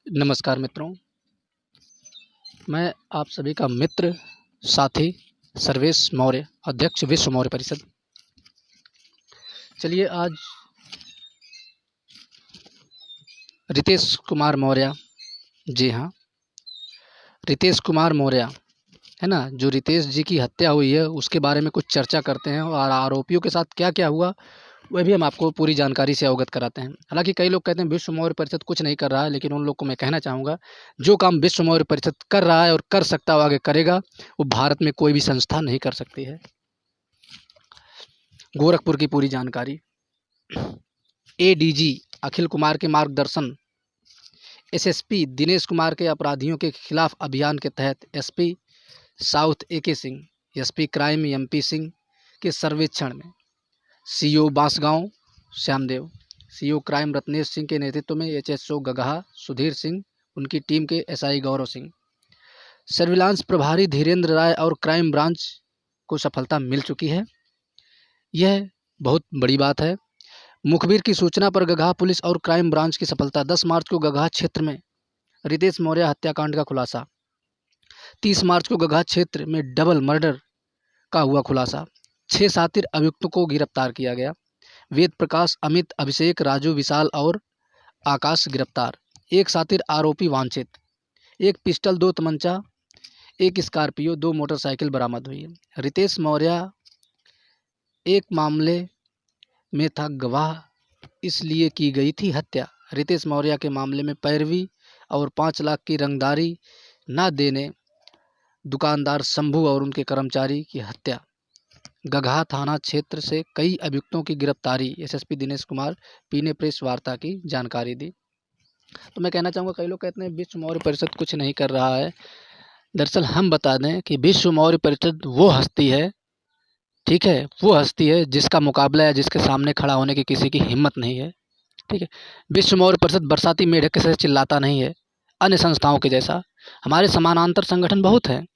नमस्कार मित्रों, मैं आप सभी का मित्र साथी सर्वेश मौर्य, अध्यक्ष विश्व मौर्य परिषद। चलिए आज रितेश कुमार मौर्य, जी हाँ, रितेश कुमार मौर्य है ना, जो रितेश जी की हत्या हुई है उसके बारे में कुछ चर्चा करते हैं और आरोपियों के साथ क्या क्या हुआ वह भी हम आपको पूरी जानकारी से अवगत कराते हैं। हालांकि कई लोग कहते हैं विश्व मौर्य परिषद कुछ नहीं कर रहा है, लेकिन उन लोग को मैं कहना चाहूँगा जो काम विश्व मौर्य परिषद कर रहा है और कर सकता है आगे करेगा, वो भारत में कोई भी संस्था नहीं कर सकती है। गोरखपुर की पूरी जानकारी, एडीजी अखिल कुमार के मार्गदर्शन, एसएसपी दिनेश कुमार के अपराधियों के खिलाफ अभियान के तहत SP south AK Singh, SP crime MP Singh के सर्वेक्षण में CO Bansgaon Shyamdev, CO crime Ratnesh Singh के नेतृत्व में एचएसओ गगहा सुधीर सिंह, उनकी टीम के एसआई गौरव सिंह, सर्विलांस प्रभारी धीरेन्द्र राय और क्राइम ब्रांच को सफलता मिल चुकी है। यह बहुत बड़ी बात है। मुखबिर की सूचना पर गगहा पुलिस और क्राइम ब्रांच की सफलता। 10 मार्च को गगहा क्षेत्र में रितेश मौर्य हत्याकांड का खुलासा। 30 मार्च को गगहा क्षेत्र में डबल मर्डर का हुआ खुलासा। 6 शातिर अभियुक्तों को गिरफ्तार किया गया। वेद प्रकाश, अमित, अभिषेक, राजू, विशाल और आकाश गिरफ्तार। 1 शातिर आरोपी वांछित। 1 पिस्टल, 2 तमंचा, 1 स्कॉर्पियो, 2 मोटरसाइकिल बरामद हुई है। रितेश मौर्य एक मामले में था गवाह, इसलिए की गई थी हत्या। रितेश मौर्य के मामले में पैरवी और 5 लाख की रंगदारी न देने दुकानदार शंभू और उनके कर्मचारी की हत्या। गगहा थाना क्षेत्र से कई अभियुक्तों की गिरफ्तारी। एसएसपी दिनेश कुमार पी ने प्रेस वार्ता की जानकारी दी। तो मैं कहना चाहूँगा, कई लोग कहते हैं विश्व मौर्य परिषद कुछ नहीं कर रहा है। दरअसल हम बता दें कि विश्व मौर्य परिषद वो हस्ती है, ठीक है, वो हस्ती है जिसका मुकाबला है, जिसके सामने खड़ा होने की किसी की हिम्मत नहीं है। ठीक है, विश्व मौर्य परिषद बरसाती मेढक के से चिल्लाता नहीं है अन्य संस्थाओं के जैसा। हमारे समानांतर संगठन बहुत हैं,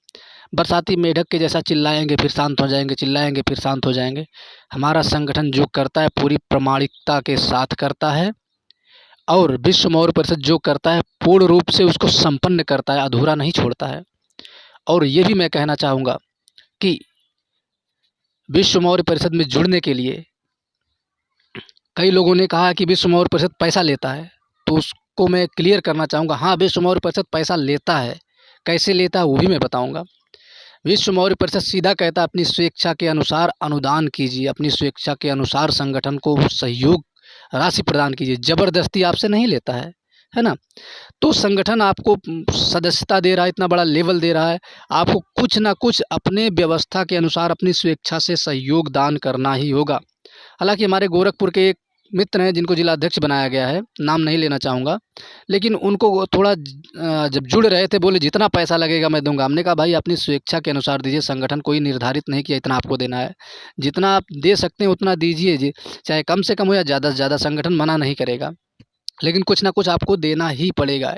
बरसाती मेढक के जैसा चिल्लाएंगे फिर शांत हो जाएंगे, चिल्लाएंगे फिर शांत हो जाएंगे। हमारा संगठन जो करता है पूरी प्रामाणिकता के साथ करता है, और विश्व मौर्य परिषद जो करता है पूर्ण रूप से उसको संपन्न करता है, अधूरा नहीं छोड़ता है। और ये भी मैं कहना चाहूँगा कि विश्व मौर्य परिषद में जुड़ने के लिए कई लोगों ने कहा कि विश्व मौर्य परिषद पैसा लेता है, तो उसको मैं क्लियर करना चाहूँगा, हाँ विश्व मौर्य परिषद पैसा लेता है। कैसे लेता है वो भी मैं बताऊँगा। विश्व मौर्य परिषद सीधा कहता है अपनी स्वेच्छा के अनुसार अनुदान कीजिए, अपनी स्वेच्छा के अनुसार संगठन को सहयोग राशि प्रदान कीजिए, ज़बरदस्ती आपसे नहीं लेता है ना। तो संगठन आपको सदस्यता दे रहा है, इतना बड़ा लेवल दे रहा है, आपको कुछ ना कुछ अपने व्यवस्था के अनुसार अपनी स्वेच्छा से सहयोग दान करना ही होगा। हालांकि हमारे गोरखपुर के एक मित्र हैं जिनको जिला अध्यक्ष बनाया गया है, नाम नहीं लेना चाहूँगा, लेकिन उनको थोड़ा जब जुड़ रहे थे बोले जितना पैसा लगेगा मैं दूंगा। हमने कहा भाई अपनी स्वेच्छा के अनुसार दीजिए, संगठन कोई निर्धारित नहीं किया इतना आपको देना है, जितना आप दे सकते हैं उतना दीजिए जी, चाहे कम से कम हो या ज़्यादा से ज़्यादा, संगठन मना नहीं करेगा, लेकिन कुछ ना कुछ आपको देना ही पड़ेगा।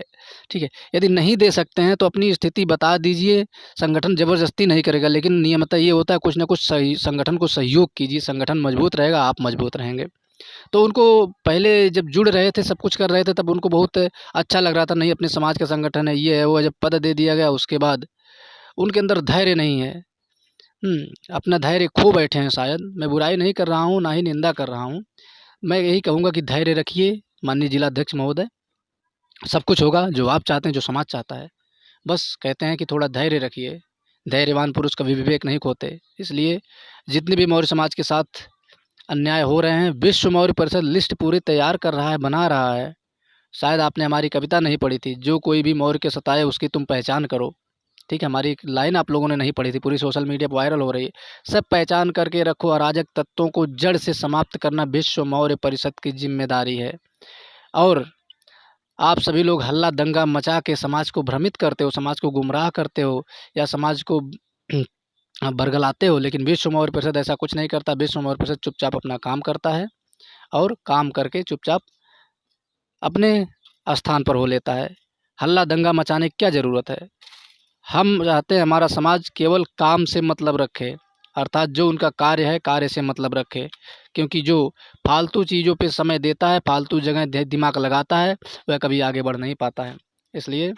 ठीक है, यदि नहीं दे सकते हैं तो अपनी स्थिति बता दीजिए, संगठन ज़बरदस्ती नहीं करेगा, लेकिन नियमतः ये होता है कुछ ना कुछ सही संगठन को सहयोग कीजिए, संगठन मजबूत रहेगा, आप मजबूत रहेंगे। तो उनको पहले जब जुड़ रहे थे, सब कुछ कर रहे थे, तब उनको बहुत अच्छा लग रहा था, नहीं अपने समाज का संगठन है, ये है वो है। जब पद दे दिया गया उसके बाद उनके अंदर धैर्य नहीं है, अपना धैर्य खो बैठे हैं शायद। मैं बुराई नहीं कर रहा हूँ, ना ही निंदा कर रहा हूँ, मैं यही कहूँगा कि धैर्य रखिए माननीय जिला अध्यक्ष महोदय, सब कुछ होगा जो आप चाहते हैं, जो समाज चाहता है। बस कहते हैं कि थोड़ा धैर्य रखिए, धैर्यवान पुरुष कभी विवेक नहीं खोते। इसलिए जितने भी मौर्य समाज के साथ अन्याय हो रहे हैं, विश्व मौर्य परिषद लिस्ट पूरी तैयार कर रहा है, बना रहा है। शायद आपने हमारी कविता नहीं पढ़ी थी, जो कोई भी मौर्य के सताए उसकी तुम पहचान करो। ठीक है, हमारी एक लाइन आप लोगों ने नहीं पढ़ी थी, पूरी सोशल मीडिया पर वायरल हो रही है। सब पहचान करके रखो, अराजक तत्वों को जड़ से समाप्त करना विश्व मौर्य परिषद की जिम्मेदारी है। और आप सभी लोग हल्ला दंगा मचा के समाज को भ्रमित करते हो, समाज को गुमराह करते हो या समाज को बरगलाते हो, लेकिन विश्व मौर्य परिषद ऐसा कुछ नहीं करता। विश्व मौर्य परिषद चुपचाप अपना काम करता है और काम करके चुपचाप अपने स्थान पर हो लेता है। हल्ला दंगा मचाने की क्या ज़रूरत है। हम चाहते हैं हमारा समाज केवल काम से मतलब रखे, अर्थात जो उनका कार्य है कार्य से मतलब रखे, क्योंकि जो फालतू चीज़ों पे समय देता है, फालतू जगह दिमाग लगाता है, वह कभी आगे बढ़ नहीं पाता है। इसलिए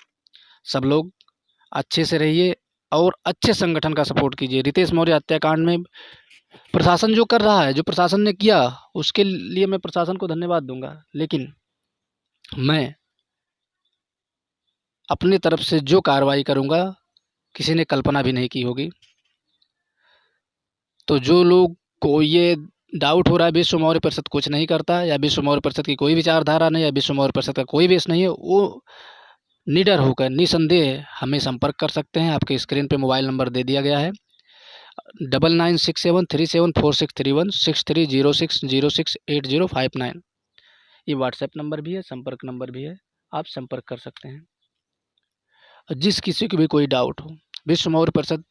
सब लोग अच्छे से रहिए और अच्छे संगठन का सपोर्ट कीजिए। रितेश मौर्य हत्याकांड में प्रशासन जो कर रहा है, जो प्रशासन ने किया, उसके लिए मैं प्रशासन को धन्यवाद दूंगा, लेकिन मैं अपनी तरफ से जो कार्रवाई करूंगा किसी ने कल्पना भी नहीं की होगी। तो जो लोग को ये डाउट हो रहा है विश्व मौर्य परिषद कुछ नहीं करता, या विश्व मौर्य परिषद की कोई विचारधारा नहीं, या विश्व मौर्य परिषद का कोई बेस नहीं है, वो निडर होकर निसंदेह हमें संपर्क कर सकते हैं। आपके स्क्रीन पे मोबाइल नंबर दे दिया गया है 9967374631 6306068059। ये व्हाट्सएप नंबर भी है, संपर्क नंबर भी है, आप संपर्क कर सकते हैं। जिस किसी को भी कोई डाउट हो, विश्व मौर्य परिषद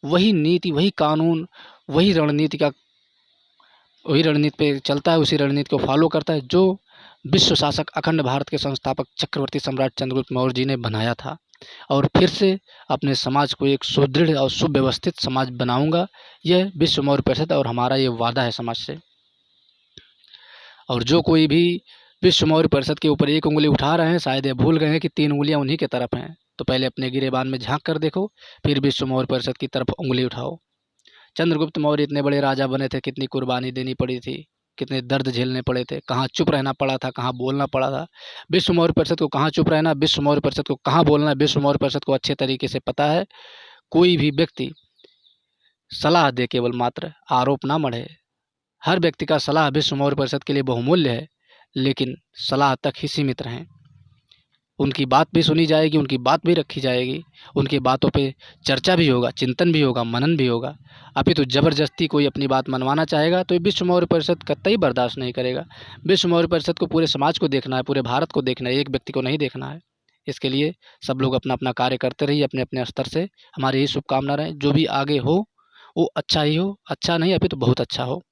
वही नीति, वही कानून, वही रणनीति पे चलता है, उसी रणनीति को फॉलो करता है जो विश्व शासक अखंड भारत के संस्थापक चक्रवर्ती सम्राट चंद्रगुप्त मौर्य जी ने बनाया था। और फिर से अपने समाज को एक सुदृढ़ और सुव्यवस्थित समाज बनाऊंगा। यह विश्व मौर्य परिषद और हमारा ये वादा है समाज से। और जो कोई भी विश्व मौर्य परिषद के ऊपर एक उंगली उठा रहे हैं, शायद ये भूल गए हैं कि 3 उंगलियां उन्हीं की तरफ हैं। तो पहले अपने गिरेबान में झांक कर देखो, फिर विश्व मौर्य परिषद की तरफ उंगली उठाओ। चंद्रगुप्त मौर्य इतने बड़े राजा बने थे, कितनी कुर्बानी देनी पड़ी थी, कितने दर्द झेलने पड़े थे, कहाँ चुप रहना पड़ा था, कहाँ बोलना पड़ा था। विश्व मौर्य परिषद को कहाँ चुप रहना, विश्व मौर्य परिषद को कहाँ बोलना, विश्व मौर्य परिषद को अच्छे तरीके से पता है। कोई भी व्यक्ति सलाह दे, केवल मात्र आरोप ना मढ़े। हर व्यक्ति का सलाह विश्व मौर्य परिषद के लिए बहुमूल्य है, लेकिन सलाह तक ही सीमित रहें। उनकी बात भी सुनी जाएगी, उनकी बात भी रखी जाएगी, उनकी बातों पे चर्चा भी होगा, चिंतन भी होगा, मनन भी होगा। अभी तो ज़बरदस्ती कोई अपनी बात मनवाना चाहेगा तो ये विश्व मौर्य परिषद कतई बर्दाश्त नहीं करेगा। विश्व मौर्य परिषद को पूरे समाज को देखना है, पूरे भारत को देखना है, एक व्यक्ति को नहीं देखना है। इसके लिए सब लोग अपना अपना कार्य करते रहिए अपने अपने स्तर से। हमारी यही शुभकामना रहे, जो भी आगे हो वो अच्छा ही हो, अच्छा नहीं अभी तो बहुत अच्छा हो।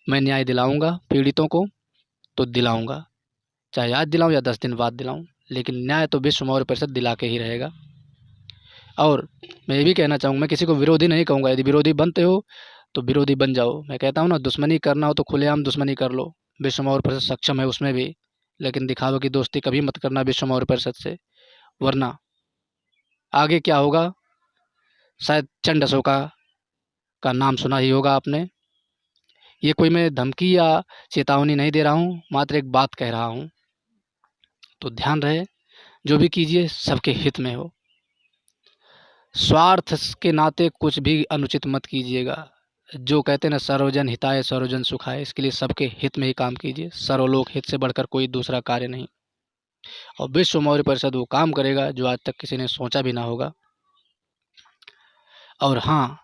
मैं न्याय दिलाऊंगा पीड़ितों को, तो दिलाऊंगा, चाहे आज दिलाऊं या 10 दिन बाद दिलाऊं, लेकिन न्याय तो विश्व मौर्य परिषद दिला के ही रहेगा। और मैं ये भी कहना चाहूँगा, मैं किसी को विरोधी नहीं कहूँगा। यदि विरोधी बनते हो तो विरोधी बन जाओ। मैं कहता हूँ ना, दुश्मनी करना हो तो खुलेआम दुश्मनी कर लो, विश्व मौर्य परिषद सक्षम है उसमें भी। लेकिन दिखावे की दोस्ती कभी मत करना विश्व मौर्य परिषद से, वरना आगे क्या होगा। शायद चंड अशोका का नाम सुना ही होगा आपने। ये कोई मैं धमकी या चेतावनी नहीं दे रहा हूँ, मात्र एक बात कह रहा हूँ। तो ध्यान रहे, जो भी कीजिए सबके हित में हो। स्वार्थ के नाते कुछ भी अनुचित मत कीजिएगा। जो कहते हैं ना, सर्वजन हिताय सर्वजन सुखाय, इसके लिए सबके हित में ही काम कीजिए। सर्वलोक हित से बढ़कर कोई दूसरा कार्य नहीं। और विश्व मौर्य परिषद वो काम करेगा जो आज तक किसी ने सोचा भी ना होगा। और हाँ,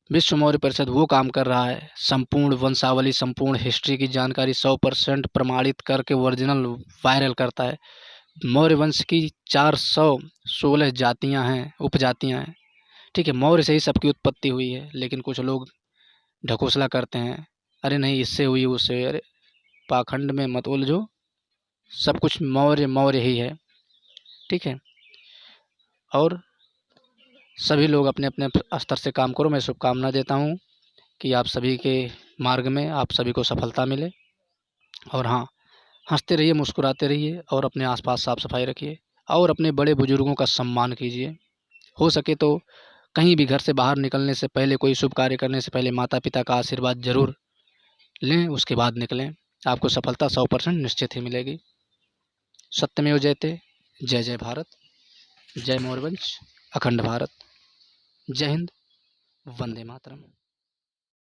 विश्व मौर्य परिषद वो काम कर रहा है, संपूर्ण वंशावली, संपूर्ण हिस्ट्री की जानकारी 100% प्रमाणित करके ओरिजिनल वायरल करता है। मौर्य वंश की 416 जातियां हैं, उपजातियां हैं। ठीक है, मौर्य से ही सबकी उत्पत्ति हुई है, लेकिन कुछ लोग ढकोसला करते हैं, अरे नहीं इससे हुई उससे हुई। अरे पाखंड में मत उलझो, सब कुछ मौर्य मौर्य ही है। ठीक है, और सभी लोग अपने अपने स्तर से काम करो। मैं शुभकामना देता हूँ कि आप सभी के मार्ग में आप सभी को सफलता मिले। और हाँ, हंसते रहिए, मुस्कुराते रहिए, और अपने आसपास साफ सफाई रखिए, और अपने बड़े बुजुर्गों का सम्मान कीजिए। हो सके तो कहीं भी घर से बाहर निकलने से पहले, कोई शुभ कार्य करने से पहले माता पिता का आशीर्वाद जरूर लें, उसके बाद निकलें। आपको सफलता 100% निश्चित ही मिलेगी। सत्यमेव जयते। जय जय भारत, जय मौर्यवंश, अखंड भारत। जय हिंद, वंदे मातरम।